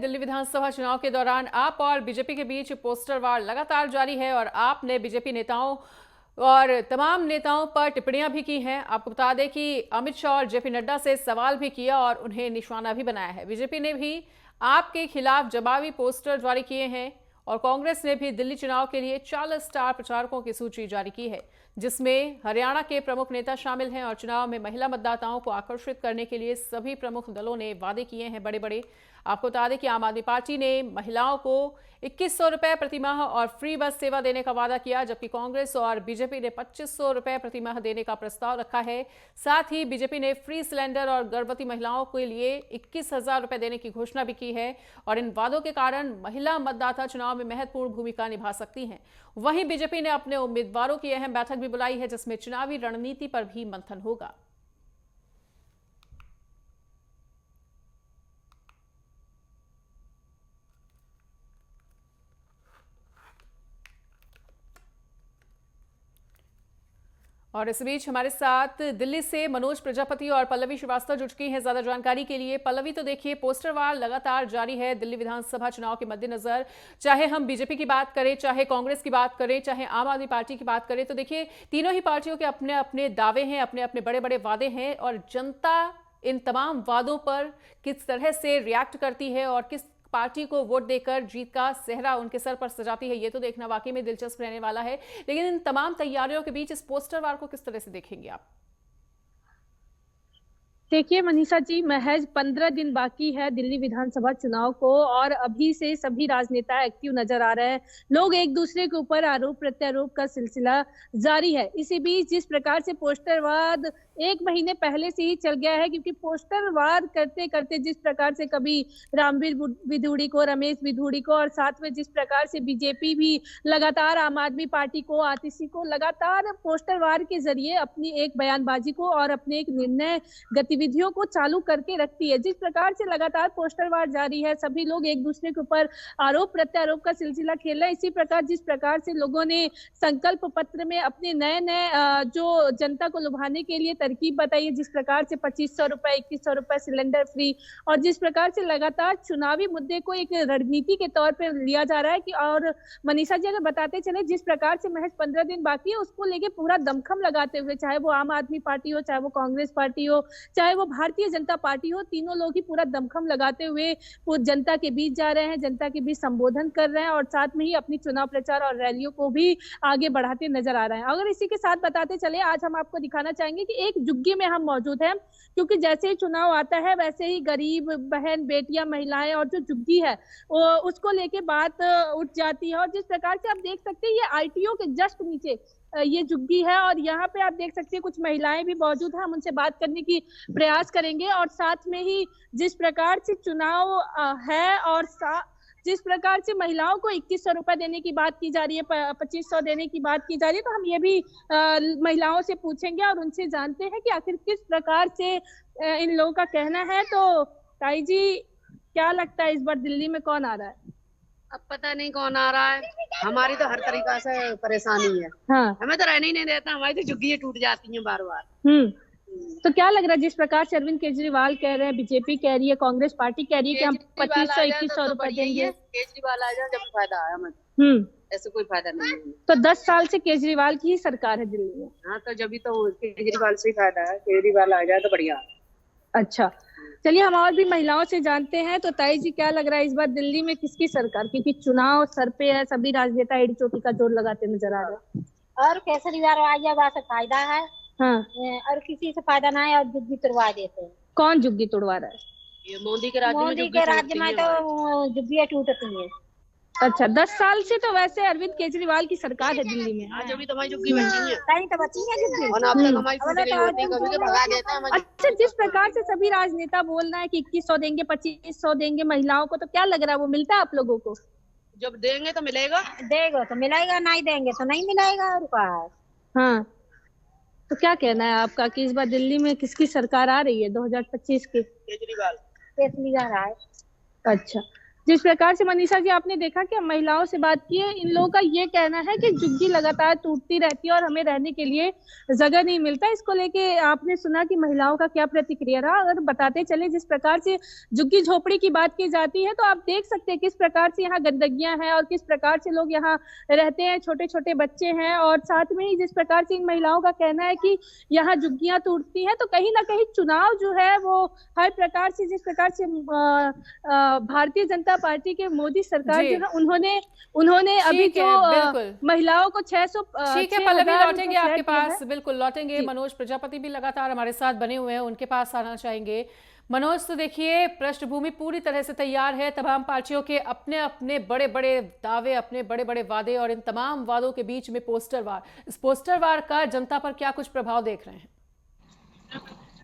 दिल्ली विधानसभा चुनाव के दौरान आप और बीजेपी के बीच पोस्टर वार लगातार जारी है और आपने बीजेपी नेताओं और तमाम नेताओं पर टिप्पणियां भी की हैं। आपको बता दें कि अमित शाह और जेपी नड्डा से सवाल भी किया और उन्हें निशाना भी बनाया है। बीजेपी ने भी आपके खिलाफ जवाबी पोस्टर जारी किए हैं और कांग्रेस ने भी दिल्ली चुनाव के लिए 40 स्टार प्रचारकों की सूची जारी की है, जिसमें हरियाणा के प्रमुख नेता शामिल हैं और चुनाव में महिला मतदाताओं को आकर्षित करने के लिए सभी प्रमुख दलों ने वादे किए हैं बड़े बड़े। आपको बता दें कि आम आदमी पार्टी ने महिलाओं को 2100 रुपए प्रति माह और फ्री बस सेवा देने का वादा किया, जबकि कांग्रेस और बीजेपी ने 2500 रुपए प्रति माह देने का प्रस्ताव रखा है। साथ ही बीजेपी ने फ्री सिलेंडर और गर्भवती महिलाओं के लिए 21,000 रुपए देने की घोषणा भी की है और इन वादों के कारण महिला मतदाता चुनाव में महत्वपूर्ण भूमिका निभा सकती हैं। वहीं बीजेपी ने अपने उम्मीदवारों की अहम बैठक भी बुलाई है, जिसमें चुनावी रणनीति पर भी मंथन होगा। और इस बीच हमारे साथ दिल्ली से मनोज प्रजापति और पल्लवी श्रीवास्तव जुड़ चुकी हैं ज्यादा जानकारी के लिए। पल्लवी, तो देखिए पोस्टर वार लगातार जारी है दिल्ली विधानसभा चुनाव के मद्देनजर। चाहे हम बीजेपी की बात करें, चाहे कांग्रेस की बात करें, चाहे आम आदमी पार्टी की बात करें, तो देखिए तीनों ही पार्टियों के अपने अपने दावे हैं, अपने अपने बड़े बड़े वादे हैं और जनता इन तमाम वादों पर किस तरह से रिएक्ट करती है और किस पार्टी को वोट देकर जीत का सेहरा उनके सर पर सजाती है, ये तो देखना वाकई में दिलचस्प रहने वाला है। लेकिन इन तमाम तैयारियों के बीच इस पोस्टर वार को किस तरह से देखेंगे आप? देखिए मनीषा जी, महज 15 दिन बाकी है दिल्ली विधानसभा चुनाव को और अभी से सभी राजनेता एक्टिव नजर आ रहे हैं। लोग एक दूसरे के ऊपर आरोप प्रत्यारोप का सिलसिला जारी है। इसी बीच जिस प्रकार से पोस्टरवाद एक महीने पहले से ही चल गया है, क्योंकि पोस्टरवाद करते करते जिस प्रकार से कभी रामवीर विधूड़ी को, रमेश विधूड़ी को और साथ में जिस प्रकार से बीजेपी भी लगातार आम आदमी पार्टी को, आतिशी को लगातार पोस्टरवाद के जरिए अपनी एक बयानबाजी को और अपने एक निर्णय गतिविधियों को चालू करके रखती है। जिस प्रकार से लगातार पोस्टरवार जारी है, सभी लोग एक दूसरे के ऊपर आरोप प्रत्यारोप का सिलसिला खेल रहे हैं। इसी प्रकार जिस प्रकार से लोगों ने संकल्प पत्र में अपने नए नए जो जनता को लुभाने के लिए तरकीब बताई है, जिस प्रकार से 2500 रुपए, 2100 रुपए सिलेंडर फ्री, और जिस प्रकार से लगातार चुनावी मुद्दे को एक रणनीति के तौर पर लिया जा रहा है कि और मनीषा जी अगर बताते चले, जिस प्रकार से महज 15 दिन बाकी है उसको लेके पूरा दमखम लगाते हुए, चाहे वो आम आदमी पार्टी हो, चाहे वो कांग्रेस पार्टी हो, चाहे वो भारतीय जनता पार्टी हो, तीनों लोग ही पूरा दमखम लगाते हुए वो जनता के बीच जा रहे हैं, जनता के बीच संबोधन कर रहे हैं और साथ में ही अपनी चुनाव प्रचार और रैलियों को भी आगे बढ़ाते नजर आ रहे हैं। अगर इसी के साथ बताते चले, आज हम आपको दिखाना चाहेंगे कि एक जुग्गी में हम मौजूद हैं, क्योंकि जैसे ही चुनाव आता है वैसे ही गरीब बहन, बेटियां, महिलाएं और जो जुग्गी है उसको लेके बात उठ जाती है। और जिस प्रकार से आप देख सकते हैं, ये आईटीओ के जस्ट नीचे ये जुग्गी है और यहाँ पे आप देख सकते हैं कुछ महिलाएं भी मौजूद हैं। हम उनसे बात करने की प्रयास करेंगे और साथ में ही जिस प्रकार से चुनाव है और जिस प्रकार से महिलाओं को 2100 रुपए देने की बात की जा रही है, 2500 देने की बात की जा रही है, तो हम ये भी महिलाओं से पूछेंगे और उनसे जानते हैं कि आखिर किस प्रकार से इन लोगों का कहना है। तो ताई जी, क्या लगता है इस बार दिल्ली में कौन आ रहा है? अब पता नहीं कौन आ रहा है। हमारी तो हर तरीका से परेशानी है। हाँ। हमें तो रहने ही नहीं देता, हमारी तो झुग्गियां टूट जाती हैं बार बार। तो क्या लग रहा है, जिस प्रकार से अरविंद केजरीवाल कह रहे हैं, बीजेपी कह रही है, कांग्रेस पार्टी कह रही है कि हम 2500-2100 रुपए देंगे। केजरीवाल आ जाए जब फायदा आया, हमें ऐसे कोई फायदा नहीं है। तो 10 साल से केजरीवाल की ही सरकार है दिल्ली में। हाँ, तो जब भी तो केजरीवाल से ही फायदा है, केजरीवाल आ जाए तो बढ़िया। अच्छा, चलिए हम और भी महिलाओं से जानते हैं। तो ताई जी, क्या लग रहा है इस बार दिल्ली में किसकी सरकार, क्योंकि चुनाव सर पे है, सभी राजनेता एड़ी चोटी का जोर लगाते नजर आ रहे हैं। और केजरीवाल आ जाए से फायदा है। हाँ। और किसी से फायदा ना है और जुग्गी तोड़वा देते हैं। कौन जुग्गी तोड़वा रहा है? ये मोदी के राज्य में, तो जुग्गियां टूटती है। अच्छा, 10 साल से तो वैसे अरविंद केजरीवाल की सरकार है दिल्ली में। आज अभी तो हमारी जुग्गी बची है, कहीं तो बची है जुग्गी। और अब तक हमारी छूट गई होती, कभी के भगा देते हैं। अच्छा, जिस प्रकार से सभी राजनेता बोल रहे हैं कि 2100 देंगे, 2500 देंगे महिलाओं को, तो क्या लग रहा है वो मिलता है आप लोगों को? जब देंगे तो मिलेगा, देगा तो मिलेगा, नहीं देंगे तो नहीं मिलेगा। और हाँ, तो क्या कहना है आपका कि इस बार दिल्ली में किसकी सरकार आ रही है 2025 की? केजरीवाल। केजरीवाल आए। अच्छा, जिस प्रकार से मनीषा जी आपने देखा कि हम महिलाओं से बात की है, इन लोगों का ये कहना है कि झुग्गी लगातार टूटती रहती है और हमें रहने के लिए जगह नहीं मिलता। इसको लेके आपने सुना कि महिलाओं का क्या प्रतिक्रिया रहा। अगर बताते चले, जिस प्रकार से झुग्गी झोपड़ी की बात की जाती है तो आप देख सकते हैं किस प्रकार से यहाँ गंदगियां हैं और किस प्रकार से लोग यहाँ रहते हैं, छोटे छोटे बच्चे हैं। और साथ में ही जिस प्रकार से इन महिलाओं का कहना है कि यहाँ झुग्गियां टूटती हैं, तो कहीं ना कहीं चुनाव जो है वो हर प्रकार से, जिस प्रकार से भारतीय जनता पार्टी के मोदी सरकार जो है उन्होंने अभी जो महिलाओं को 600 ठीक है पल्लवी, लौटेंगे आपके पास, बिल्कुल लौटेंगे। मनोज प्रजापति भी लगातार हमारे साथ बने हुए हैं, उनके पास आना चाहेंगे। मनोज, तो देखिए पृष्ठभूमि पूरी तरह से तैयार है, तमाम पार्टियों के अपने अपने बड़े बड़े दावे, अपने बड़े बड़े वादे, और इन तमाम वादों के बीच में पोस्टर वार। इस पोस्टर वार का जनता पर क्या कुछ प्रभाव देख रहे हैं?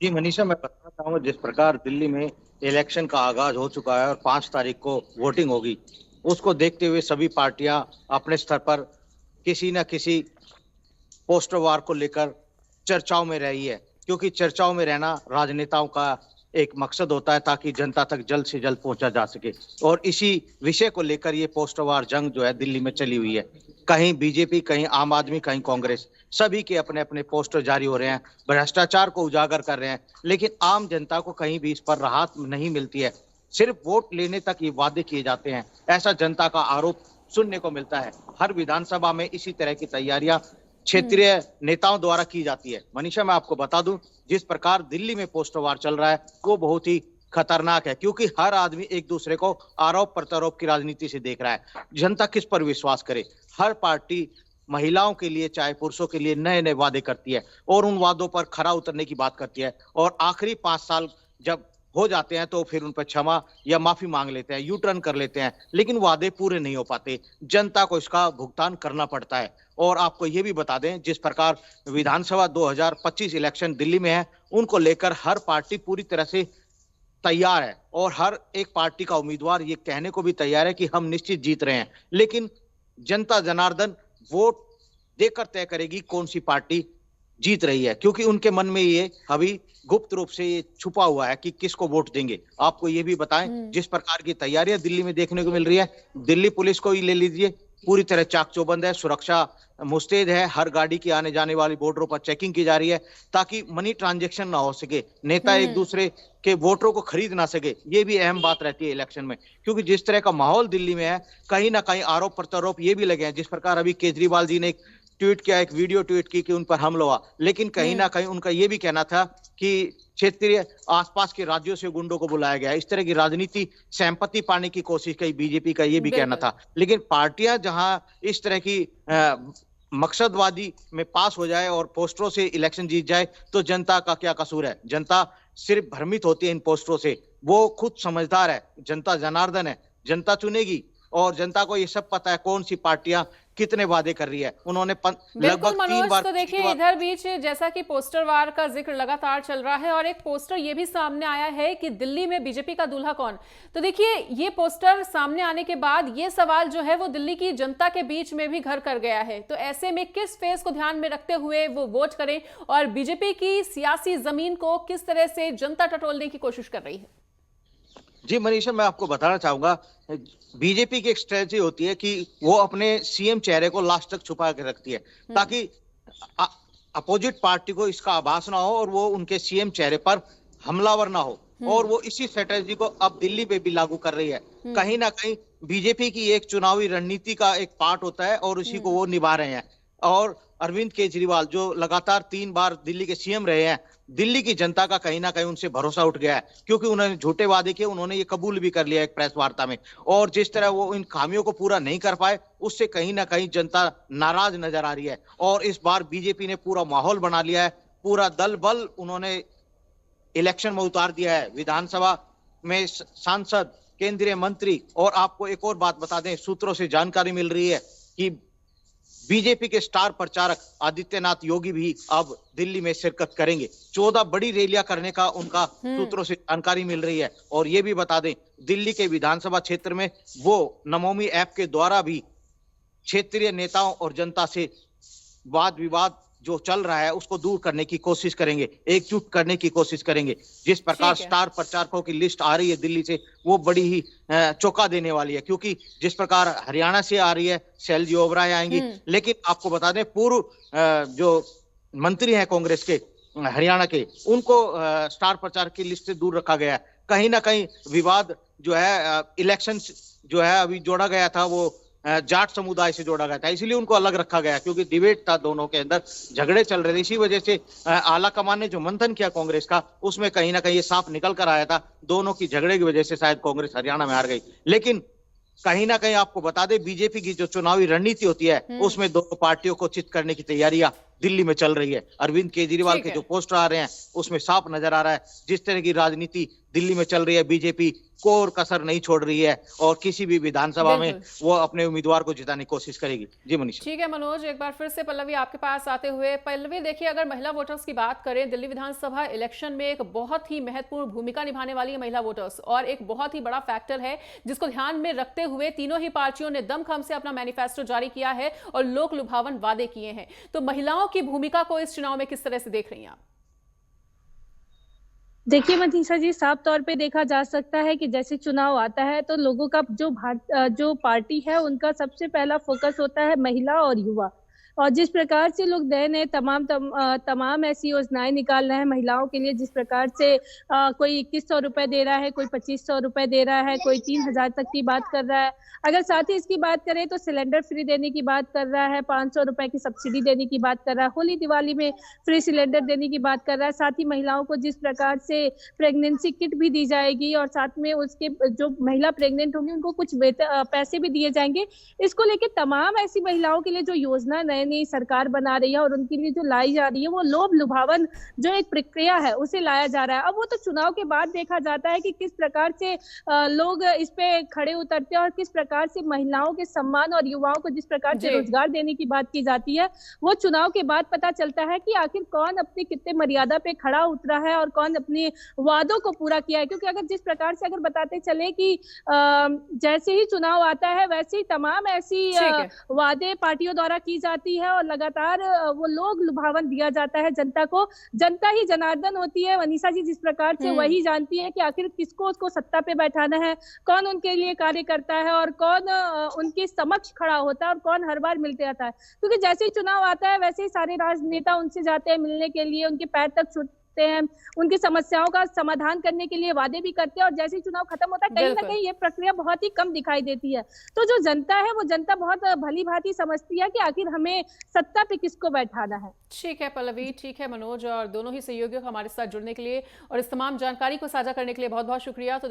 जी मनीषा, मैं बताना चाहूंगा, जिस प्रकार दिल्ली में इलेक्शन का आगाज हो चुका है और 5 तारीख को वोटिंग होगी, उसको देखते हुए सभी पार्टियां अपने स्तर पर किसी न किसी पोस्टर वार को लेकर चर्चाओं में रही है, क्योंकि चर्चाओं में रहना राजनेताओं का एक मकसद होता है ताकि जनता तक जल्द से जल्द पहुंचा जा सके। और इसी विषय को लेकर ये पोस्टर वार जंग जो है दिल्ली में चली हुई है। कहीं बीजेपी, कहीं आम आदमी, कहीं कांग्रेस, सभी के अपने अपने पोस्टर जारी हो रहे हैं, भ्रष्टाचार को उजागर कर रहे हैं, लेकिन आम जनता को कहीं भी इस पर राहत नहीं मिलती है। सिर्फ वोट लेने तक ये वादे किए जाते हैं, ऐसा जनता का आरोप सुनने को मिलता है। हर विधानसभा में इसी तरह की तैयारियां क्षेत्रीय नेताओं द्वारा की जाती है। मनीषा, मैं आपको बता दूं, जिस प्रकार दिल्ली में पोस्टर वार चल रहा है वो बहुत ही खतरनाक है, क्योंकि हर आदमी एक दूसरे को आरोप प्रत्यारोप की राजनीति से देख रहा है। जनता किस पर विश्वास करे? हर पार्टी महिलाओं के लिए चाहे पुरुषों के लिए नए नए वादे करती है और उन वादों पर खरा उतरने की बात करती है, और आखिरी 5 साल जब हो जाते हैं तो फिर उन पर क्षमा या माफी मांग लेते हैं, यू टर्न कर लेते हैं, लेकिन वादे पूरे नहीं हो पाते। जनता को इसका भुगतान करना पड़ता है। और आपको ये भी बता दें, जिस प्रकार विधानसभा 2025 इलेक्शन दिल्ली में है, उनको लेकर हर पार्टी पूरी तरह से तैयार है और हर एक पार्टी का उम्मीदवार ये कहने को भी तैयार है कि हम निश्चित जीत रहे हैं। लेकिन जनता जनार्दन वोट देकर तय करेगी कौन सी पार्टी जीत रही है, क्योंकि उनके मन में ये अभी गुप्त रूप से ये छुपा हुआ है कि किसको वोट देंगे। आपको ये भी बताएं, जिस प्रकार की तैयारियां दिल्ली में देखने को मिल रही है, दिल्ली पुलिस को ही ले लीजिए, पूरी तरह चाक चौबंद है, सुरक्षा मुस्तैद है, हर गाड़ी की आने जाने वाली बॉर्डरों पर चेकिंग की जा रही है ताकि मनी ट्रांजैक्शन ना हो सके, नेता एक दूसरे के वोटरों को खरीद ना सके। ये भी अहम बात रहती है इलेक्शन में, क्योंकि जिस तरह का माहौल दिल्ली में है, कहीं ना कहीं आरोप प्रत्यारोप ये भी लगे हैं। जिस प्रकार अभी केजरीवाल जी ने एक ट्वीट किया, एक वीडियो ट्वीट की कि उन पर हमला हुआ, लेकिन कहीं ना कहीं उनका ये भी कहना था कि क्षेत्रीय आसपास के राज्यों से गुंडों को बुलाया गया। इस तरह की राजनीति सैंपति पाने की कोशिश की बीजेपी का, ये भी कहना था। लेकिन पार्टियां जहां इस तरह की मकसदवादी में पास हो जाए और पोस्टरों से इलेक्शन जीत जाए, तो जनता का क्या कसूर है? जनता सिर्फ भ्रमित होती है इन पोस्टरों से, वो खुद समझदार है, जनता जनार्दन है, जनता चुनेगी और जनता को ये सब पता है कौन सी पार्टियां कितने वादे कर रही है। उन्होंने लगभग 3 बार। तो देखिए इधर बीच जैसा कि पोस्टर वार का जिक्र लगातार चल रहा है और एक पोस्टर ये भी सामने आया है कि दिल्ली में बीजेपी का दूल्हा कौन। तो देखिए ये पोस्टर सामने आने के बाद ये सवाल जो है वो दिल्ली की जनता के बीच में भी घर कर गया है। तो ऐसे में किस फेस को ध्यान में रखते हुए वो वोट करें और बीजेपी की सियासी जमीन को किस तरह से जनता टटोलने की कोशिश कर रही है? जी मनीषा, मैं आपको बताना चाहूंगा, बीजेपी की एक स्ट्रेटजी होती है कि वो अपने सीएम चेहरे को लास्ट तक छुपा के रखती है ताकि अपोजिट पार्टी को इसका आभास ना हो और वो उनके सीएम चेहरे पर हमलावर ना हो। और वो इसी स्ट्रेटजी को अब दिल्ली पे भी लागू कर रही है। कहीं ना कहीं बीजेपी की एक चुनावी रणनीति का एक पार्ट होता है और उसी को वो निभा रहे हैं। और अरविंद केजरीवाल जो लगातार 3 बार दिल्ली के सीएम रहे हैं, दिल्ली की जनता का कहीं ना कहीं उनसे भरोसा उठ गया है, क्योंकि उन्होंने झूठे वादे किए, उन्होंने ये कबूल भी कर लिया एक प्रेस वार्ता में। और जिस तरह वो इन खामियों को पूरा नहीं कर पाए, उससे कहीं ना कहीं जनता नाराज नजर आ रही है। और इस बार बीजेपी ने पूरा माहौल बना लिया है, पूरा दल बल उन्होंने इलेक्शन में उतार दिया है। विधानसभा में सांसद, केंद्रीय मंत्री, और आपको एक और बात बता दें, सूत्रों से जानकारी मिल रही है कि बीजेपी के स्टार प्रचारक आदित्यनाथ योगी भी अब दिल्ली में शिरकत करेंगे। 14 बड़ी रैलियां करने का उनका सूत्रों से जानकारी मिल रही है। और ये भी बता दें, दिल्ली के विधानसभा क्षेत्र में वो नमोमी ऐप के द्वारा भी क्षेत्रीय नेताओं और जनता से वाद विवाद जो चल रहा है उसको दूर करने की कोशिश करेंगे, एकजुट करने की कोशिश करेंगे। जिस प्रकार ठीक है। स्टार प्रचारकों की लिस्ट आ रही है दिल्ली से, वो बड़ी ही चौंका देने वाली है, क्योंकि जिस प्रकार हरियाणा से आ रही है शैलजी ओबराय आएंगी, लेकिन आपको बता दें पूर्व जो मंत्री हैं कांग्रेस के हरियाणा के, उनको स्टार प्रचार की लिस्ट से दूर रखा गया है। कहीं ना कहीं विवाद जो है इलेक्शन जो है अभी जोड़ा गया था, वो जाट समुदाय से जोड़ा गया था, इसलिए उनको अलग रखा गया, क्योंकि डिबेट था, दोनों के अंदर झगड़े चल रहे थे। इसी वजह से आला कमान ने जो मंथन किया कांग्रेस का, उसमें कहीं ना कहीं ये साफ निकल कर आया था, दोनों की झगड़े की वजह से शायद कांग्रेस हरियाणा में हार गई। लेकिन कहीं ना कहीं आपको बता दें, बीजेपी की जो चुनावी रणनीति होती है, उसमें दोनों पार्टियों को चित करने की तैयारियां दिल्ली में चल रही है। अरविंद केजरीवाल के जो पोस्टर आ रहे हैं, उसमें साफ नजर आ रहा है जिस तरह की राजनीति दिल्ली में चल रही है, बीजेपी कोई कसर नहीं छोड़ रही है और किसी भी विधानसभा में वो अपने उम्मीदवार को जिताने की कोशिश करेगी। जी मनीषा। ठीक है मनोज, एक बार फिर से पल्लवी आपके पास आते हुए। पल्लवी देखिए, अगर महिला वोटर्स की बात करें, दिल्ली विधानसभा इलेक्शन में एक बहुत ही महत्वपूर्ण भूमिका निभाने वाली है महिला वोटर्स, और एक बहुत ही बड़ा फैक्टर है जिसको ध्यान में रखते हुए तीनों ही पार्टियों ने दमखम से अपना मैनिफेस्टो जारी किया है और लोक लुभावन वादे किए हैं। तो महिलाओं की भूमिका को इस चुनाव में किस तरह से देख रही हैं आप? देखिए मनीषा जी, साफ तौर पे देखा जा सकता है कि जैसे चुनाव आता है तो लोगों का जो पार्टी है उनका सबसे पहला फोकस होता है महिला और युवा। और जिस प्रकार से लोग नए नए तमाम ऐसी योजनाएं निकाल रहे हैं महिलाओं के लिए, जिस प्रकार से कोई 2100 रुपए दे रहा है, कोई 2500 रुपए दे रहा है, कोई 3000 तक की बात कर रहा है। अगर साथ ही इसकी बात करें तो सिलेंडर फ्री देने की बात कर रहा है, 500 रुपए की सब्सिडी देने की बात कर रहा है, होली दिवाली में फ्री सिलेंडर देने की बात कर रहा है। साथ ही महिलाओं को जिस प्रकार से प्रेगनेंसी किट भी दी जाएगी और साथ में उसके जो महिला प्रेग्नेंट होंगी उनको कुछ पैसे भी दिए जाएंगे। इसको लेके तमाम ऐसी महिलाओं के लिए जो योजना नई सरकार बना रही है और उनके लिए जो लाई जा रही है, वो लोभ लुभावन जो एक प्रक्रिया है उसे लाया जा रहा है। अब वो तो चुनाव के बाद देखा जाता है कि किस प्रकार से लोग इस पे खड़े उतरते हैं और किस प्रकार से महिलाओं के सम्मान और युवाओं को जिस प्रकार से रोजगार देने की बात की जाती है, वो चुनाव के बाद पता चलता है कि आखिर कौन अपनी कितने मर्यादा पे खड़ा उतरा है और कौन अपने वादों को पूरा किया है। क्योंकि अगर जिस प्रकार से अगर बताते चले कि जैसे ही चुनाव आता है वैसे ही तमाम ऐसी वादे पार्टियों द्वारा की जाती है और लगातार वो लोग लुभावन दिया जाता है जनता को। जनता ही जनार्दन होती है मनीषा जी, जिस प्रकार से वही जानती है कि आखिर किसको उसको सत्ता पे बैठाना है, कौन उनके लिए कार्य करता है और कौन उनके समक्ष खड़ा होता है और कौन हर बार मिलते आता है। क्योंकि जैसे ही चुनाव आता है वैसे ही सारे राजनेता उनसे जाते हैं मिलने के लिए, उनके पैर तक छूटते हैं, उनकी समस्याओं का समाधान करने के लिए वादे भी करते हैं। और जैसे ही चुनाव खत्म होता है कहीं ना कहीं ये प्रक्रिया बहुत ही कम दिखाई देती है। तो जो जनता है वो जनता बहुत भली भांति समझती है कि आखिर हमें सत्ता पे किसको बैठाना है। ठीक है पल्लवी, ठीक है मनोज, और दोनों ही सहयोगियों को हमारे साथ जुड़ने के लिए और इस तमाम जानकारी को साझा करने के लिए बहुत बहुत शुक्रिया। तो